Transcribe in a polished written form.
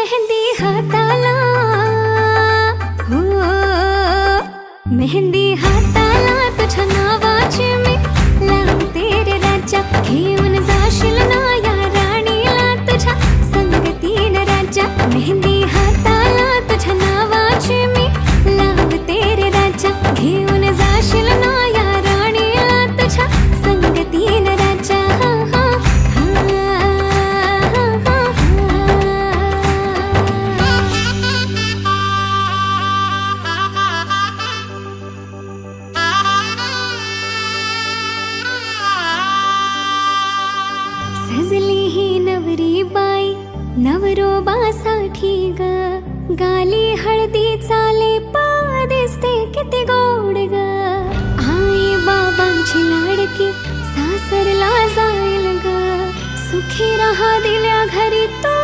मेहंदी हाताला, हो मेहंदी हाताला तुझ्या नावाची मी लावते रे राजा. घेऊन जाशील ना या राणीला तुझ्या संगतीनं राजा. मेहंदी हाताला तुझ्या नावाची मी लावते रे राजा. घेऊन जाशील ना या राणीला तुझ्या संगतीनं राजा. सजली ही नवरी बाई नवरोबासाठी ग. गाली हळदी चाले पा दिसते किती गोड ग. आई बाबांची लाडकी सासरला जाईल ग. सुखी राहा दिल्या घरी तो